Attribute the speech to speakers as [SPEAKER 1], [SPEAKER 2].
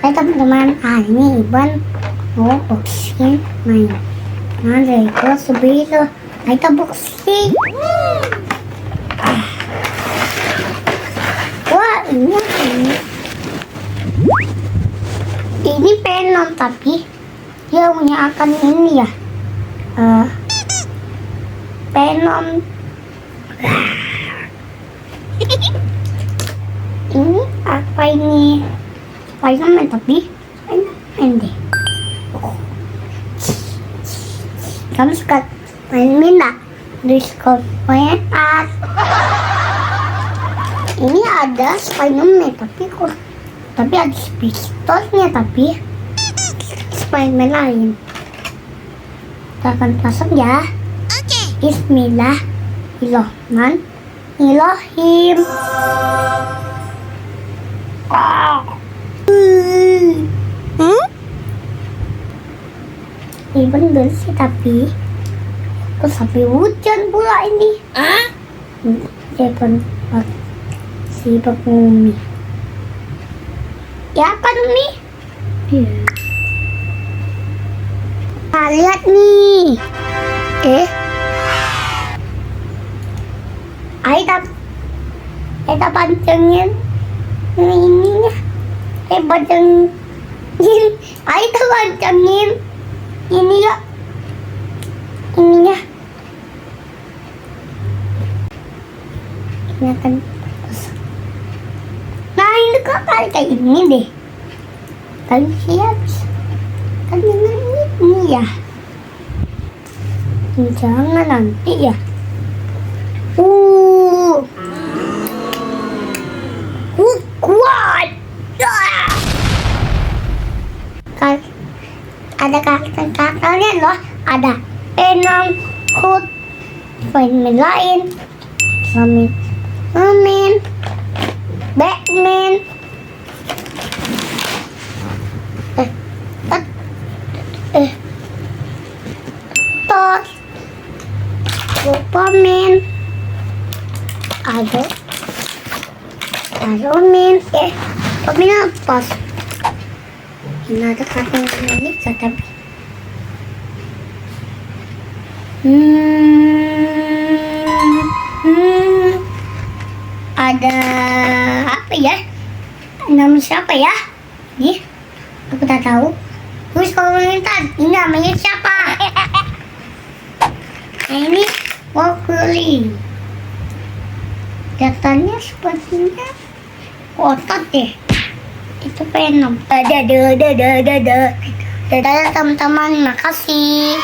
[SPEAKER 1] Hai teman-teman, ini Iban mau boxing main. Nah, Lego sebelum kita boxing. Wah, ini Venom, tapi dia punya akan ini ya. Venom. Ini apa ini? Spiderman, tapi Spiderman deh. Kamu suka main minta Discord main art. Ini ada Spiderman, tapi ada pistolnya, tapi Spiderman lain. Kita akan pasang ya. Bismillahirrahmanirrahim. Iban bersih tapi sampai hujan pula ini. Iban si Umi. Ya kan Umi? Iya. Nah, lihat nih. Kita pancengin ininya. Pancengin. Kita pancengin ini ya. Ininya. Ini akan nah, ini kok kayak ini deh. Kali siap. Kan ini ya. Jangan nanti ya. Kuat. Ada karakternya loh. Ada Venom, Hulk, Spiderman lain, Superman, Batman, Thor, Superman, ada Iron Man, Superman apa? Ini ada kartu ini tapi ada apa ya? Nama siapa ya? Aku tak tahu. Terus komentar, ini namanya siapa? Nah, ini Wolverine. Datanya sepertinya otot deh. Itu Venom. Dadah teman-teman, makasih.